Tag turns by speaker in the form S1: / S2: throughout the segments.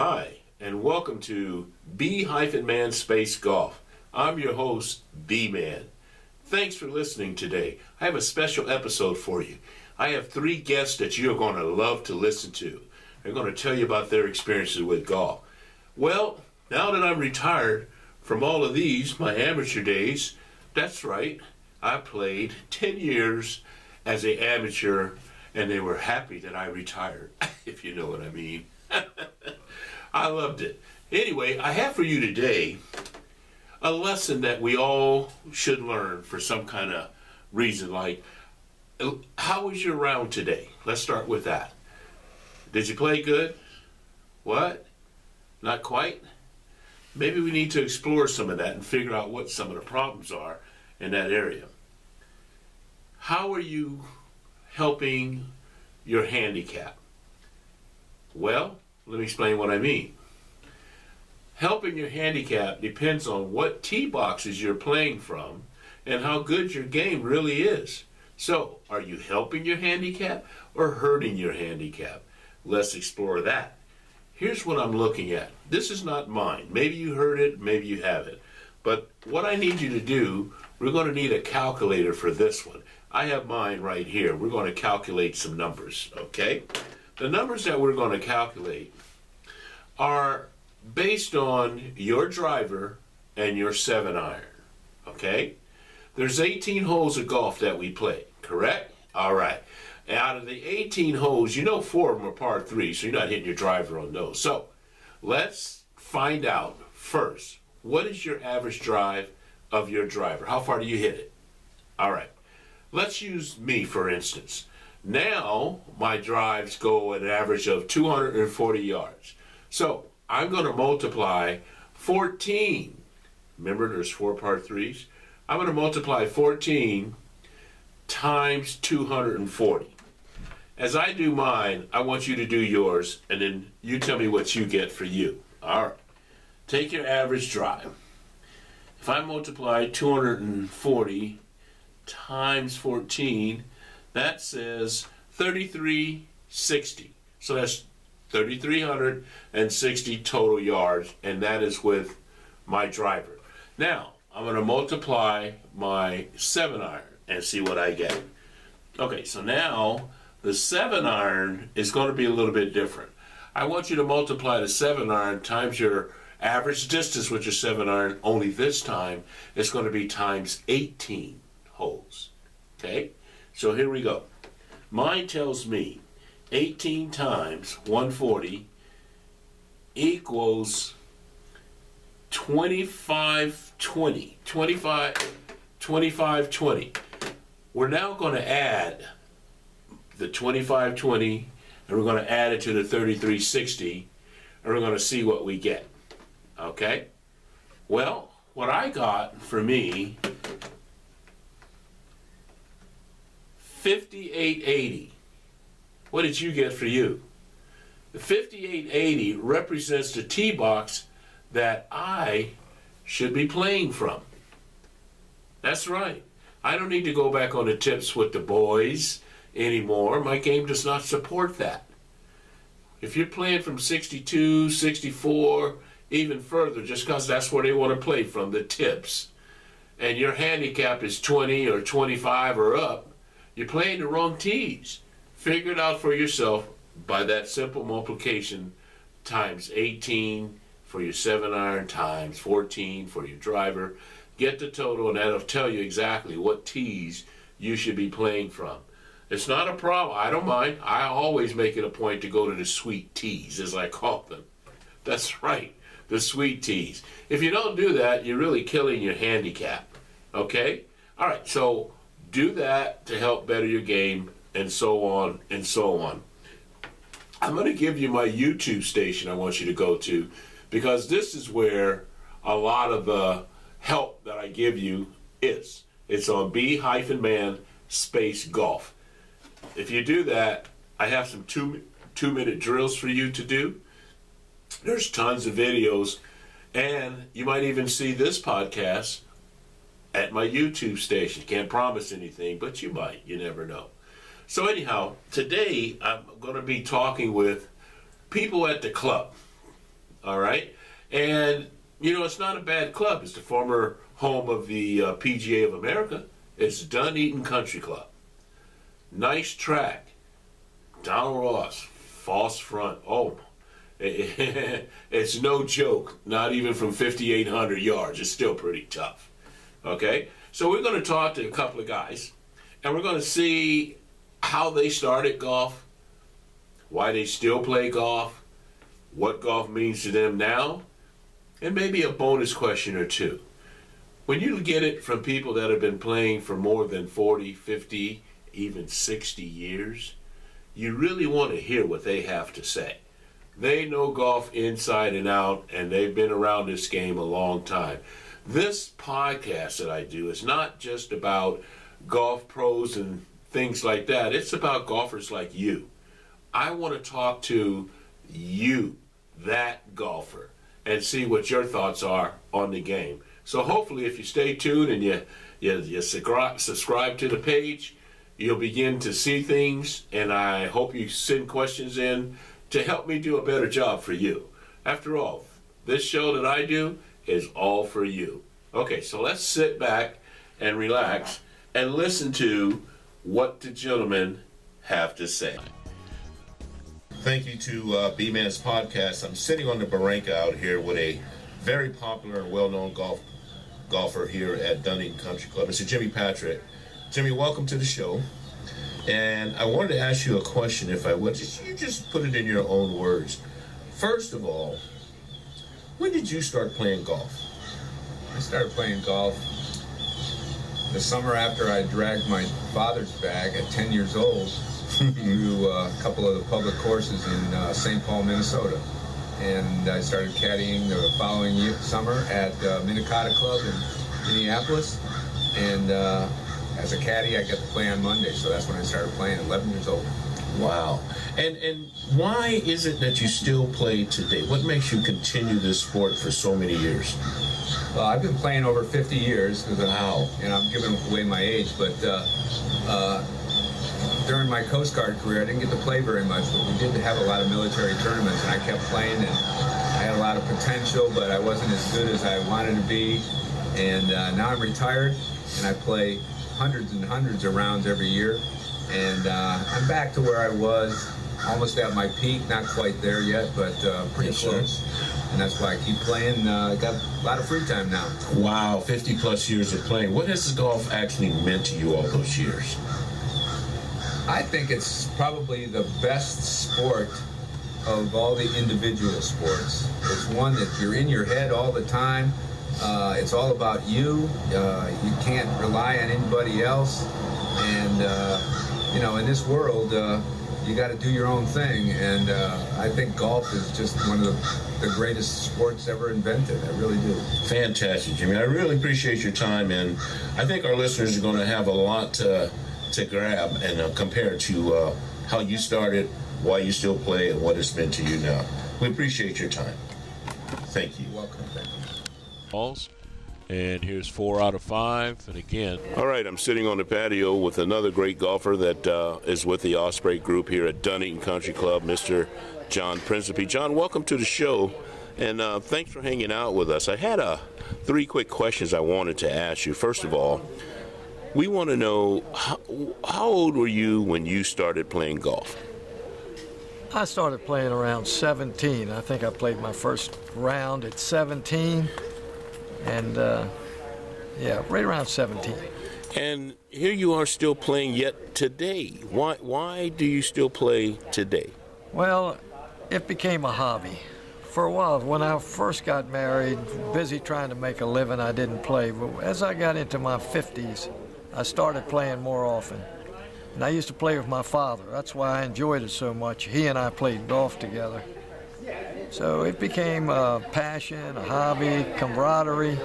S1: Hi, and welcome to B-Man Space Golf. I'm your host, B-Man. Thanks for listening today. I have a special episode for you. I have 3 guests that you're going to love to listen to. They're going to tell you about their experiences with golf. Well, now that I'm retired from all of these, my amateur days, that's right, I played 10 years as an amateur, and they were happy that I retired, if you know what I mean. I loved it. Anyway, I have for you today a lesson that we all should learn for some kind of reason, like, how was your round today? Let's start with that. Did you play good? What? Not quite? Maybe we need to explore some of that and figure out what some of the problems are in that area. How are you helping your handicap? Well, let me explain what I mean. Helping your handicap depends on what tee boxes you're playing from and how good your game really is. So, are you helping your handicap or hurting your handicap? Let's explore that. Here's what I'm looking at. This is not mine. Maybe you heard it, maybe you haven't. But what I need you to do, we're going to need a calculator for this one. I have mine right here. We're going to calculate some numbers, okay? The numbers that we're going to calculate are based on your driver and your 7-iron, okay? There's 18 holes of golf that we play, correct? All right. Out of the 18 holes, you know 4 of them are par 3, so you're not hitting your driver on those. So let's find out first, what is your average drive of your driver? How far do you hit it? All right. Let's use me, for instance. Now, my drives go at an average of 240 yards. So, I'm going to multiply 14. Remember, there's 4 par 3s? I'm going to multiply 14 times 240. As I do mine, I want you to do yours, and then you tell me what you get for you. All right. Take your average drive. If I multiply 240 times 14, that says 3360. So that's 3,360 total yards, and that is with my driver. Now, I'm going to multiply my 7-iron and see what I get. Okay, so now the 7-iron is going to be a little bit different. I want you to multiply the 7-iron times your average distance with your 7-iron, only this time it's going to be times 18 holes. Okay, so here we go. Mine tells me 18 times 140 equals 2520. 2520. We're now going to add the 2520, and we're going to add it to the 3360, and we're going to see what we get. Okay? Well, what I got for me, 5880. What did you get for you? The 5880 represents the tee box that I should be playing from. That's right. I don't need to go back on the tips with the boys anymore. My game does not support that. If you're playing from 62, 64, even further, just because that's where they want to play from, the tips, and your handicap is 20 or 25 or up, you're playing the wrong tees. Figure it out for yourself by that simple multiplication times 18 for your 7-iron times 14 for your driver. Get the total, and that'll tell you exactly what tees you should be playing from. It's not a problem. I don't mind. I always make it a point to go to the sweet tees, as I call them. That's right, the sweet tees. If you don't do that, you're really killing your handicap. Okay? All right, so do that to help better your game, and so on and so on. I'm going to give you my YouTube station I want you to go to, because this is where a lot of the help that I give you is. It's on B-Man Space Golf. If you do that, I have some two-minute drills for you to do. There's tons of videos, and you might even see this podcast at my YouTube station. Can't promise anything, but you might. You never know. So anyhow, today I'm going to be talking with people at the club. all right? And, you know, it's not a bad club. It's the former home of the PGA of America. It's Dunedin Country Club. Nice track. Donald Ross, false front. Oh, it's no joke, not even from 5,800 yards. It's still pretty tough, okay? So we're going to talk to a couple of guys, and we're going to see how they started golf, why they still play golf, what golf means to them now, and maybe a bonus question or two. When you get it from people that have been playing for more than 40, 50, even 60 years, you really want to hear what they have to say. They know golf inside and out, and they've been around this game a long time. This podcast that I do is not just about golf pros and things like that. It's about golfers like you. I want to talk to you, that golfer, and see what your thoughts are on the game. So hopefully if you stay tuned and you subscribe to the page, you'll begin to see things, and I hope you send questions in to help me do a better job for you. After all, this show that I do is all for you. Okay, so let's sit back and relax and listen to what the gentlemen have to say. Thank you to B-Man's podcast. I'm sitting on the barranca out here with a very popular and well-known golfer here at Dunedin Country Club. Mr. Jimmy Patrick. Jimmy, welcome to the show. And I wanted to ask you a question, if I would. You just put it in your own words. First of all, when did you start playing golf?
S2: I started playing golf the summer after I dragged my father's bag at 10 years old through a couple of the public courses in St. Paul, Minnesota. And I started caddying the following summer at Minnetonka Club in Minneapolis. And as a caddy, I got to play on Monday, so that's when I started playing, 11 years old.
S1: Wow. And why is it that you still play today? What makes you continue this sport for so many years?
S2: Well, I've been playing over 50 years.
S1: Wow.
S2: And I'm giving away my age, but during my Coast Guard career, I didn't get to play very much, but we did have a lot of military tournaments, and I kept playing, and I had a lot of potential, but I wasn't as good as I wanted to be. And now I'm retired, and I play hundreds and hundreds of rounds every year, and I'm back to where I was, almost at my peak, not quite there yet, but pretty close. And that's why I keep playing. Got a lot of free time now.
S1: Wow, 50 plus years of playing. What has golf actually meant to you all those years?
S2: I think it's probably the best sport of all the individual sports. It's one that you're in your head all the time. It's all about you. You can't rely on anybody else. And, you know, in this world, you got to do your own thing. And I think golf is just one of the greatest sports ever invented. I really do. Fantastic,
S1: Jimmy. I really appreciate your time. And I think our listeners are going to have a lot to grab and compare to how you started, why you still play, and what it's meant to you now. We appreciate your time. Thank you.
S2: You're welcome. Thank you.
S3: Balls. And here's 4 out of 5. And again.
S1: All right, I'm sitting on the patio with another great golfer that is with the Osprey Group here at Dunedin Country Club, Mr. John Principe. John, welcome to the show, and thanks for hanging out with us. I had 3 quick questions I wanted to ask you. First of all, we want to know, how old were you when you started playing golf?
S4: I started playing around 17. I think I played my first round at 17. And, yeah, right around 17.
S1: And here you are still playing yet today. Why do you still play today?
S4: Well, it became a hobby. For a while, when I first got married, busy trying to make a living, I didn't play. But as I got into my 50s, I started playing more often. And I used to play with my father. That's why I enjoyed it so much. He and I played golf together. So it became a passion, a hobby, camaraderie.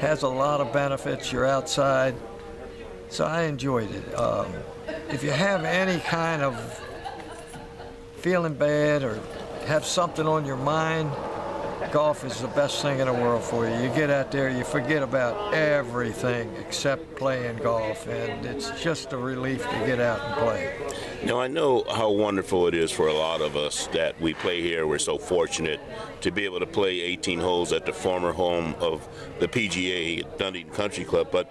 S4: Has a lot of benefits. You're outside. So I enjoyed it. If you have any kind of feeling bad or have something on your mind, golf is the best thing in the world for you. You get out there, you forget about everything except playing golf, and it's just a relief to get out and play.
S1: Now, I know how wonderful it is for a lot of us that we play here. We're so fortunate to be able to play 18 holes at the former home of the PGA, Dunedin Country Club. But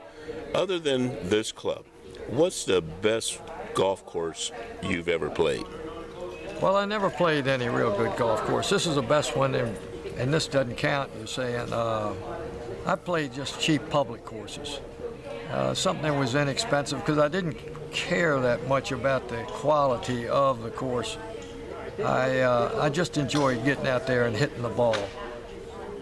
S1: other than this club, what's the best golf course you've ever played?
S4: Well, I never played any real good golf course. This is the best one, and this doesn't count, you're saying. I played just cheap public courses. Something that was inexpensive because I didn't care that much about the quality of the course. I just enjoyed getting out there and hitting the ball.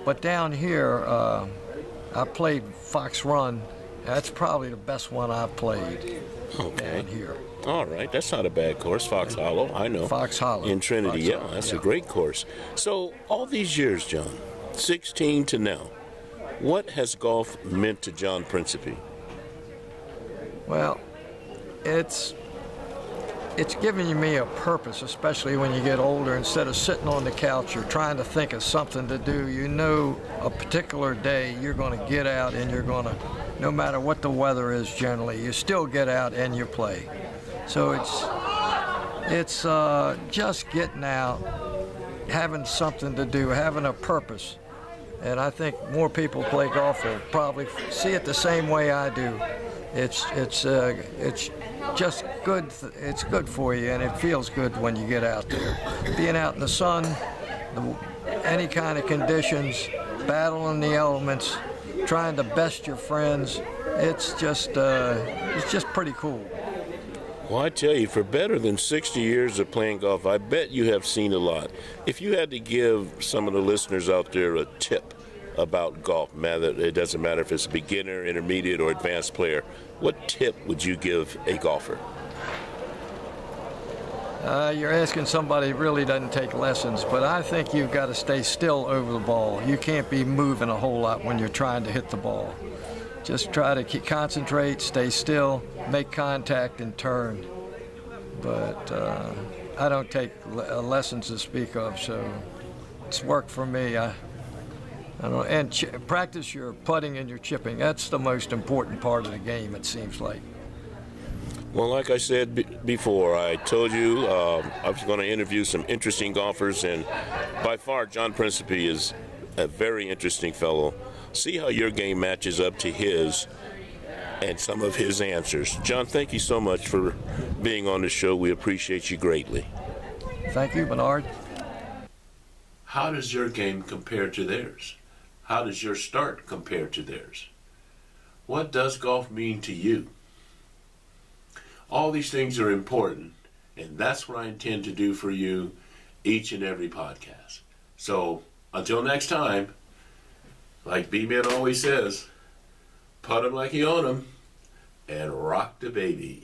S4: But down here, I played Fox Run. That's probably the best one I've played down here.
S1: All right, that's not a bad course, Fox Hollow. I know.
S4: Fox Hollow.
S1: In Trinity,
S4: Fox Hollow,
S1: that's a great course. So all these years, John, 16 to now, what has golf meant to John Principe?
S4: Well, it's giving me a purpose, especially when you get older. Instead of sitting on the couch, you're trying to think of something to do. You know, a particular day you're going to get out and you're going to, no matter what the weather is generally, you still get out and you play. So it's just getting out, having something to do, having a purpose. And I think more people play golf will probably see it the same way I do. It's just good. It's good for you, and it feels good when you get out there. Being out in the sun, any kind of conditions, battling the elements, trying to best your friends. It's just pretty cool.
S1: Well, I tell you, for better than 60 years of playing golf, I bet you have seen a lot. If you had to give some of the listeners out there a tip about golf, it doesn't matter if it's a beginner, intermediate, or advanced player, what tip would you give a golfer?
S4: You're asking somebody who really doesn't take lessons, but I think you've got to stay still over the ball. You can't be moving a whole lot when you're trying to hit the ball. Just try to concentrate, stay still, make contact, and turn. But I don't take lessons to speak of, so it's worked for me. I don't know. And practice your putting and your chipping. That's the most important part of the game, it seems like.
S1: Well, like I said before, I told you I was going to interview some interesting golfers, and by far John Principe is a very interesting fellow. See how your game matches up to his and some of his answers. John, thank you so much for being on the show. We appreciate you greatly.
S4: Thank you, Bernard.
S1: How does your game compare to theirs? How does your start compare to theirs? What does golf mean to you? All these things are important, and that's what I intend to do for you each and every podcast. So until next time, like B-Man always says, putt 'em like you own 'em and rock the baby.